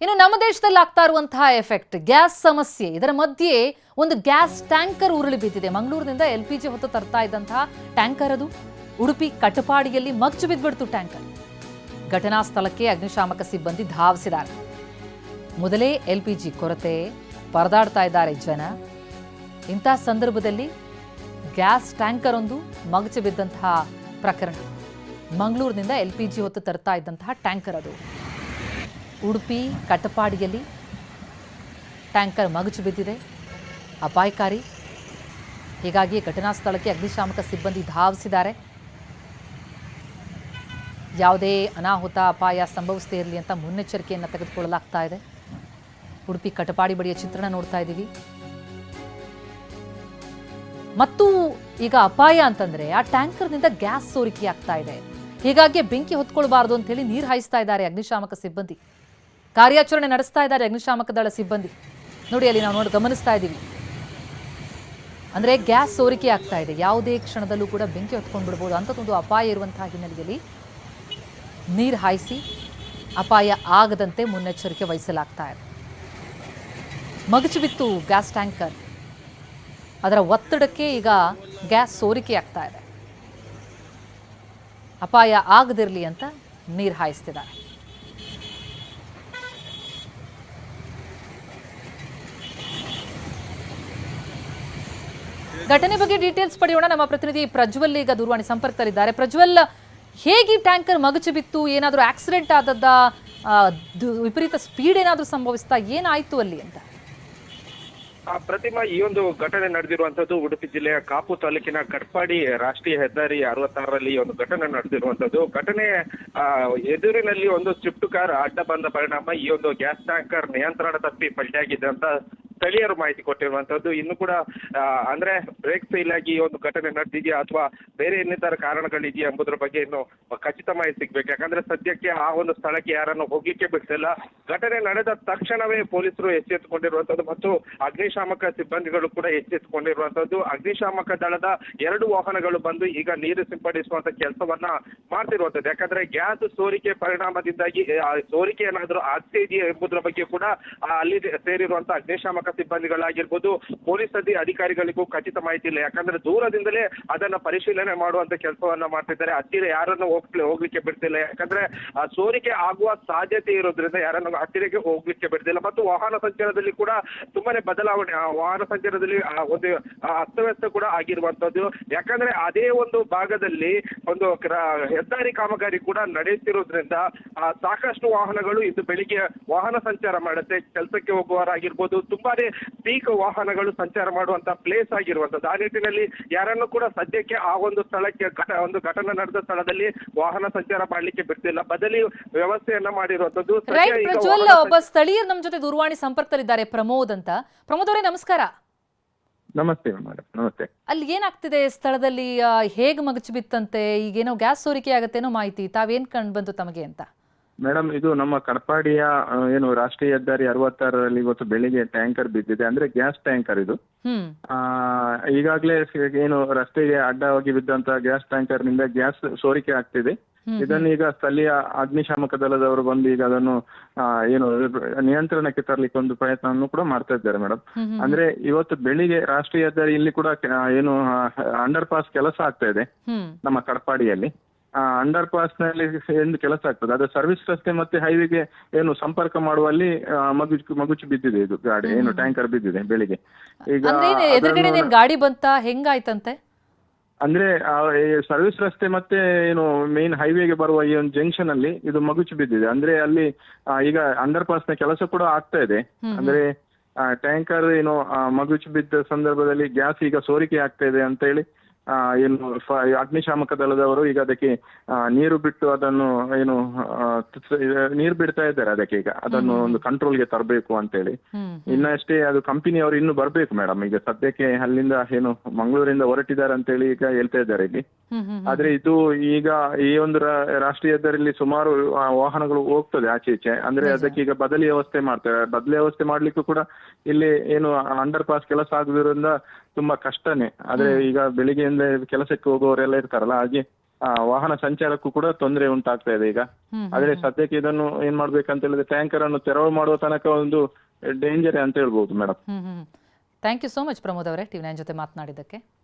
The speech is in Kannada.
ಇನ್ನು ನಮ್ಮ ದೇಶದಲ್ಲಿ ಆಗ್ತಾ ಇರುವಂತಹ ಎಫೆಕ್ಟ್ ಗ್ಯಾಸ್ ಸಮಸ್ಯೆ. ಇದರ ಮಧ್ಯೆ ಒಂದು ಗ್ಯಾಸ್ ಟ್ಯಾಂಕರ್ ಉರುಳಿ ಬಿದ್ದಿದೆ. ಮಂಗಳೂರಿನಿಂದ LPG ಹೊತ್ತು ತರ್ತಾ ಇದ್ದಂತಹ ಟ್ಯಾಂಕರ್ ಅದು ಉಡುಪಿ ಕಟಪಾಡಿಯಲ್ಲಿ ಮಗ್ಚು ಬಿದ್ದುಬಿಡ್ತು ಟ್ಯಾಂಕರ್. ಘಟನಾ ಸ್ಥಳಕ್ಕೆ ಅಗ್ನಿಶಾಮಕ ಸಿಬ್ಬಂದಿ ಧಾವಿಸಿದ್ದಾರೆ. ಮೊದಲೇ LPG ಕೊರತೆ ಪರದಾಡ್ತಾ ಇದ್ದಾರೆ ಜನ. ಇಂತಹ ಸಂದರ್ಭದಲ್ಲಿ ಗ್ಯಾಸ್ ಟ್ಯಾಂಕರ್ ಒಂದು ಮಗ್ಚು ಬಿದ್ದಂತಹ ಪ್ರಕರಣ. ಮಂಗಳೂರಿನಿಂದ LPG ಹೊತ್ತು ತರ್ತಾ ಇದ್ದಂತಹ ಟ್ಯಾಂಕರ್ ಅದು ಉಡುಪಿ ಕಟಪಾಡಿಯಲ್ಲಿ ಟ್ಯಾಂಕರ್ ಮಗುಚು ಬಿದ್ದಿದೆ. ಅಪಾಯಕಾರಿ. ಹೀಗಾಗಿ ಘಟನಾ ಸ್ಥಳಕ್ಕೆ ಅಗ್ನಿಶಾಮಕ ಸಿಬ್ಬಂದಿ ಧಾವಿಸಿದ್ದಾರೆ. ಯಾವುದೇ ಅನಾಹುತ ಅಪಾಯ ಸಂಭವಿಸದೇ ಇರಲಿ ಅಂತ ಮುನ್ನೆಚ್ಚರಿಕೆಯನ್ನು ತೆಗೆದುಕೊಳ್ಳಲಾಗ್ತಾ ಇದೆ. ಉಡುಪಿ ಕಟಪಾಡಿ ಬಳಿಯ ಚಿತ್ರಣ ನೋಡ್ತಾ ಇದ್ದೀವಿ. ಮತ್ತು ಈಗ ಅಪಾಯ ಅಂತಂದ್ರೆ ಆ ಟ್ಯಾಂಕರ್ನಿಂದ ಗ್ಯಾಸ್ ಸೋರಿಕೆ ಆಗ್ತಾ ಇದೆ. ಹೀಗಾಗಿ ಬೆಂಕಿ ಹೊತ್ಕೊಳ್ಬಾರ್ದು ಅಂತ ಹೇಳಿ ನೀರು ಹಾಯಿಸ್ತಾ ಇದ್ದಾರೆ ಅಗ್ನಿಶಾಮಕ ಸಿಬ್ಬಂದಿ. ಕಾರ್ಯಾಚರಣೆ ನಡೆಸ್ತಾ ಇದ್ದಾರೆ ಅಗ್ನಿಶಾಮಕ ದಳ ಸಿಬ್ಬಂದಿ. ನೋಡಿ ಅಲ್ಲಿ ನಾವು ಗಮನಿಸ್ತಾ ಇದ್ದೀವಿ. ಅಂದರೆ ಗ್ಯಾಸ್ ಸೋರಿಕೆ ಆಗ್ತಾ ಇದೆ. ಯಾವುದೇ ಕ್ಷಣದಲ್ಲೂ ಕೂಡ ಬೆಂಕಿ ಹೊತ್ಕೊಂಡು ಬಿಡ್ಬೋದು ಅಂಥದ್ದೊಂದು ಅಪಾಯ ಇರುವಂತಹ ಹಿನ್ನೆಲೆಯಲ್ಲಿ ನೀರು ಹಾಯಿಸಿ ಅಪಾಯ ಆಗದಂತೆ ಮುನ್ನೆಚ್ಚರಿಕೆ ವಹಿಸಲಾಗ್ತಾ ಇದೆ. ಮಗುಚು ಬಿತ್ತು ಗ್ಯಾಸ್ ಟ್ಯಾಂಕರ್. ಅದರ ಒತ್ತಡಕ್ಕೆ ಈಗ ಗ್ಯಾಸ್ ಸೋರಿಕೆ ಆಗ್ತಾ ಇದೆ. ಅಪಾಯ ಆಗದಿರಲಿ ಅಂತ ನೀರು ಹಾಯಿಸ್ತಿದ್ದಾರೆ. ಘಟನೆ ಬಗ್ಗೆ ಡೀಟೇಲ್ಸ್ ಪಡೆಯೋಣ. ನಮ್ಮ ಪ್ರತಿನಿಧಿ ಪ್ರಜ್ವಲ್ ಈಗ ದೂರವಾಣಿ ಸಂಪರ್ಕದಲ್ಲಿದ್ದಾರೆ. ಪ್ರಜ್ವಲ್, ಹೇಗೆ ಟ್ಯಾಂಕರ್ ಮಗುಚು ಬಿತ್ತು? ಏನಾದರೂ ಆಕ್ಸಿಡೆಂಟ್ ಆದದ್ದ? ವಿಪರೀತ ಸ್ಪೀಡ್ ಏನಾದರೂ ಸಂಭವಿಸ್ತಾ? ಏನಾಯ್ತು ಅಲ್ಲಿ ಅಂತ? ಪ್ರತಿಮಾ, ಈ ಒಂದು ಘಟನೆ ನಡೆದಿರುವಂತದ್ದು ಉಡುಪಿ ಜಿಲ್ಲೆಯ ಕಾಪು ತಾಲೂಕಿನ ಕಟ್ಪಾಡಿ ರಾಷ್ಟ್ರೀಯ ಹೆದ್ದಾರಿ 66ರಲ್ಲಿ ಈ ಒಂದು ಘಟನೆ ನಡೆದಿರುವಂತದ್ದು. ಘಟನೆ ಎದುರಿನಲ್ಲಿ ಒಂದು ಸ್ವಿಫ್ಟ್ ಕಾರ್ ಅಡ್ಡ ಬಂದ ಪರಿಣಾಮ ಈ ಒಂದು ಗ್ಯಾಸ್ ಟ್ಯಾಂಕರ್ ನಿಯಂತ್ರಣ ತಪ್ಪಿ ಪಲ್ಟಿಯಾಗಿದೆ ಅಂತ ಸ್ಥಳೀಯರು ಮಾಹಿತಿ ಕೊಟ್ಟಿರುವಂತದ್ದು. ಇನ್ನು ಕೂಡ ಅಂದ್ರೆ ಬ್ರೇಕ್ ಫೇಲ್ ಆಗಿ ಈ ಒಂದು ಘಟನೆ ನಡೆದಿದೆಯಾ ಅಥವಾ ಬೇರೆ ಇನ್ನಿತರ ಕಾರಣಗಳಿದೆಯಾ ಎಂಬುದರ ಬಗ್ಗೆ ಇನ್ನು ಖಚಿತ ಮಾಹಿತಿ ಸಿಗ್ಬೇಕು. ಯಾಕಂದ್ರೆ ಸದ್ಯಕ್ಕೆ ಆ ಒಂದು ಸ್ಥಳಕ್ಕೆ ಯಾರನ್ನು ಹೋಗ್ಲಿಕ್ಕೆ ಬಿಡ್ತಿಲ್ಲ. ಘಟನೆ ನಡೆದ ತಕ್ಷಣವೇ ಪೊಲೀಸರು ಎಚ್ಚೆತ್ತುಕೊಂಡಿರುವಂತದ್ದು ಮತ್ತು ಅಗ್ನಿಶಾಮಕ ಸಿಬ್ಬಂದಿಗಳು ಕೂಡ ಎಚ್ಚೆತ್ತುಕೊಂಡಿರುವಂತದ್ದು. ಅಗ್ನಿಶಾಮಕ ದಳದ 2 ವಾಹನಗಳು ಬಂದು ಈಗ ನೀರು ಸಿಂಪಡಿಸುವಂತ ಕೆಲಸವನ್ನ ಮಾಡ್ತಿರುವಂತದ್ದು. ಯಾಕಂದ್ರೆ ಗ್ಯಾಸ್ ಸೋರಿಕೆ ಪರಿಣಾಮದಿಂದಾಗಿ ಸೋರಿಕೆ ಏನಾದರೂ ಆಗ್ತಾ ಇದೆಯಾ ಎಂಬುದರ ಬಗ್ಗೆ ಕೂಡ ಅಲ್ಲಿ ಸೇರಿರುವಂತ ಅಗ್ನಿಶಾಮಕ ಸಿಬ್ಬಂದಿಗಳಾಗಿರ್ಬೋದು, ಪೊಲೀಸ್ ಅಧಿಕಾರಿಗಳಿಗೂ ಖಚಿತ ಮಾಹಿತಿ ಇಲ್ಲ. ಯಾಕಂದ್ರೆ ದೂರದಿಂದಲೇ ಅದನ್ನ ಪರಿಶೀಲನೆ ಮಾಡುವಂತ ಕೆಲಸವನ್ನ ಮಾಡ್ತಿದ್ದಾರೆ. ಹತ್ತಿರ ಯಾರನ್ನು ಹೋಗ್ಲಿಕ್ಕೆ ಬಿಡ್ತಿಲ್ಲ. ಯಾಕಂದ್ರೆ ಸೋರಿಕೆ ಆಗುವ ಸಾಧ್ಯತೆ ಇರೋದ್ರಿಂದ ಯಾರನ್ನು ಹತ್ತಿರಕ್ಕೆ ಹೋಗ್ಲಿಕ್ಕೆ ಬಿಡ್ತಿಲ್ಲ. ಮತ್ತು ವಾಹನ ಸಂಚಾರದಲ್ಲಿ ಕೂಡ ತುಂಬಾನೇ ಬದಲಾವಣೆ, ವಾಹನ ಸಂಚಾರದಲ್ಲಿ ಒಂದು ಅಸ್ತವ್ಯಸ್ತ ಕೂಡ ಆಗಿರುವಂತದ್ದು. ಯಾಕಂದ್ರೆ ಅದೇ ಒಂದು ಭಾಗದಲ್ಲಿ ಒಂದು ಹೆದ್ದಾರಿ ಕಾಮಗಾರಿ ಕೂಡ ನಡೆಯುತ್ತಿರೋದ್ರಿಂದ ಸಾಕಷ್ಟು ವಾಹನಗಳು ಇಂದು ಬೆಳಿಗ್ಗೆ ವಾಹನ ಸಂಚಾರ ಮಾಡುತ್ತೆ. ಕೆಲಸಕ್ಕೆ ಹೋಗುವವರಾಗಿರ್ಬೋದು, ತುಂಬಾನೇ ಪೀಕ್ ವಾಹನಗಳು ಸಂಚಾರ ಮಾಡುವಂತ ಪ್ಲೇಸ್ ಆಗಿರುವಂತದ್ದು. ಆ ನಿಟ್ಟಿನಲ್ಲಿ ಯಾರನ್ನು ಕೂಡ ಸದ್ಯಕ್ಕೆ ಆ ಒಂದು ಸ್ಥಳಕ್ಕೆ ಒಂದು ಘಟನೆ ನಡೆದ ಸ್ಥಳದಲ್ಲಿ ವಾಹನ ಸಂಚಾರ ಮಾಡ್ಲಿಕ್ಕೆ ಬಿಡ್ತಿಲ್ಲ. ಬದಲಿ ವ್ಯವಸ್ಥೆಯನ್ನ ಮಾಡಿರುವಂತದ್ದು. ಪ್ರಜ್ವಲ್, ಒಬ್ಬ ಸ್ಥಳೀಯರು ನಮ್ಮ ಜೊತೆ ದೂರವಾಣಿ ಸಂಪರ್ಕದಲ್ಲಿದ್ದಾರೆ, ಪ್ರಮೋದ್ ಅಂತ. ಪ್ರಮೋದ್ ಅವರೇ ನಮಸ್ಕಾರ. ನಮಸ್ತೆ ಮೇಡಮ್. ನಮಸ್ತೆ. ಅಲ್ಲಿ ಏನಾಗ್ತಿದೆ ಸ್ಥಳದಲ್ಲಿ? ಹೇಗೆ ಮಗುಚು ಬಿತ್ತಂತೆ? ಈಗೇನೋ ಗ್ಯಾಸ್ ಸೋರಿಕೆ ಆಗತ್ತೇನೋ ಮಾಹಿತಿ. ತಾವೇನ್ ಕಂಡು ಬಂತು ತಮಗೆ ಅಂತ? ಮೇಡಮ್, ಇದು ನಮ್ಮ ಕಟ್ಪಾಡಿಯ ಏನು ರಾಷ್ಟ್ರೀಯ ಹೆದ್ದಾರಿ 66ರಲ್ಲಿ ಇವತ್ತು ಬೆಳಿಗ್ಗೆ ಟ್ಯಾಂಕರ್ ಬಿದ್ದಿದೆ. ಅಂದ್ರೆ ಗ್ಯಾಸ್ ಟ್ಯಾಂಕರ್ ಇದು. ಈಗಾಗಲೇ ಏನು ರಸ್ತೆಗೆ ಅಡ್ಡವಾಗಿ ಬಿದ್ದಂತ ಗ್ಯಾಸ್ ಟ್ಯಾಂಕರ್ ನಿಂದ ಗ್ಯಾಸ್ ಸೋರಿಕೆ ಆಗ್ತಿದೆ. ಇದನ್ನು ಈಗ ಸ್ಥಳೀಯ ಅಗ್ನಿಶಾಮಕ ದಳದವರು ಬಂದು ಈಗ ಅದನ್ನು ಏನು ನಿಯಂತ್ರಣಕ್ಕೆ ತರಲಿಕ್ಕೆ ಒಂದು ಪ್ರಯತ್ನವನ್ನು ಕೂಡ ಮಾಡ್ತಾ ಇದ್ದಾರೆ ಮೇಡಮ್. ಅಂದ್ರೆ ಇವತ್ತು ಬೆಳಿಗ್ಗೆ ರಾಷ್ಟ್ರೀಯ ಹೆದ್ದಾರಿ ಇಲ್ಲಿ ಕೂಡ ಏನು ಅಂಡರ್ ಪಾಸ್ ಕೆಲಸ ಆಗ್ತಾ ಇದೆ ನಮ್ಮ ಕಟ್ಪಾಡಿಯಲ್ಲಿ. ಅಂಡರ್ ಪಾಸ್ ನಲ್ಲಿ ಎಂದು ಕೆಲಸ ಆಗ್ತದೆ. ಅದು ಸರ್ವಿಸ್ ರಸ್ತೆ ಮತ್ತೆ ಹೈವೇಗೆ ಏನು ಸಂಪರ್ಕ ಮಾಡುವಲ್ಲಿ ಮಗುಚು ಬಿದ್ದಿದೆ. ಇದು ಗಾಡಿ ಏನು ಟ್ಯಾಂಕರ್ ಬಿದ್ದಿದೆ ಬೆಳಿಗ್ಗೆ. ಈಗ ಎದುರುಗಡೆ ಗಾಡಿ ಬಂತ? ಹೆಂಗಾಯ್ತಂತೆ? ಅಂದ್ರೆ ಸರ್ವಿಸ್ ರಸ್ತೆ ಮತ್ತೆ ಏನು ಮೇನ್ ಹೈವೇಗೆ ಬರುವ ಈ ಒಂದು ಜಂಕ್ಷನ್ ಅಲ್ಲಿ ಇದು ಮಗುಚು ಬಿದ್ದಿದೆ. ಅಂದ್ರೆ ಅಲ್ಲಿ ಈಗ ಅಂಡರ್ ಪಾಸ್ ನ ಕೆಲಸ ಕೂಡ ಆಗ್ತಾ ಇದೆ. ಅಂದ್ರೆ ಟ್ಯಾಂಕರ್ ಏನು ಮಗುಚು ಬಿದ್ದ ಸಂದರ್ಭದಲ್ಲಿ ಗ್ಯಾಸ್ ಈಗ ಸೋರಿಕೆ ಆಗ್ತಾ ಇದೆ ಅಂತ ಹೇಳಿ ಏನು ಅಗ್ನಿಶಾಮಕ ದಳದವರು ಈಗ ಅದಕ್ಕೆ ನೀರು ಬಿಟ್ಟು ಅದನ್ನು ಏನು ನೀರು ಬಿಡ್ತಾ ಇದ್ದಾರೆ. ಅದಕ್ಕೆ ಈಗ ಅದನ್ನು ಒಂದು ಕಂಟ್ರೋಲ್ಗೆ ತರಬೇಕು ಅಂತ ಹೇಳಿ. ಇನ್ನಷ್ಟೇ ಅದು ಕಂಪನಿಯವರು ಇನ್ನು ಬರ್ಬೇಕು ಮೇಡಮ್. ಈಗ ಸದ್ಯಕ್ಕೆ ಅಲ್ಲಿಂದ ಏನು ಮಂಗಳೂರಿಂದ ಹೊರಟಿದ್ದಾರೆ ಅಂತ ಹೇಳಿ ಈಗ ಹೇಳ್ತಾ ಇದ್ದಾರೆ ಇಲ್ಲಿ. ಆದ್ರೆ ಇದು ಈಗ ಈ ಒಂದು ರಾಷ್ಟ್ರೀಯ ಹೆದ್ದಾರಿಯಲ್ಲಿ ಸುಮಾರು ವಾಹನಗಳು ಹೋಗ್ತದೆ ಆಚೆ ಈಚೆ. ಅಂದ್ರೆ ಅದಕ್ಕೆ ಈಗ ಬದಲಿ ವ್ಯವಸ್ಥೆ ಮಾಡ್ತಾರೆ. ಬದಲಿ ವ್ಯವಸ್ಥೆ ಮಾಡ್ಲಿಕ್ಕೂ ಕೂಡ ಇಲ್ಲಿ ಏನು ಅಂಡರ್ ಪಾಸ್ ಕೆಲಸ ಆಗುವುದರಿಂದ ತುಂಬಾ ಕಷ್ಟನೇ. ಆದ್ರೆ ಈಗ ಬೆಳಿಗ್ಗೆಯಿಂದ ಕೆಲಸಕ್ಕೆ ಹೋಗುವವರೆಲ್ಲ ಇರ್ತಾರಲ್ಲ, ಹಾಗೆ ವಾಹನ ಸಂಚಾರಕ್ಕೂ ಕೂಡ ತೊಂದರೆ ಉಂಟಾಗ್ತಾ ಇದೆ ಈಗ. ಆದ್ರೆ ಸದ್ಯಕ್ಕೆ ಇದನ್ನು ಏನ್ ಮಾಡ್ಬೇಕಂತ ಹೇಳಿದ್ರೆ ಟ್ಯಾಂಕರ್ ಅನ್ನು ತೆರವು ಮಾಡುವ ತನಕ ಒಂದು ಡೇಂಜರ್ ಅಂತ ಹೇಳ್ಬೋದು madam. Thank you so much Pramod ಅವರೇ, ಟಿವಿ9 ಜೊತೆ ಮಾತನಾಡಿದ್ದಕ್ಕೆ.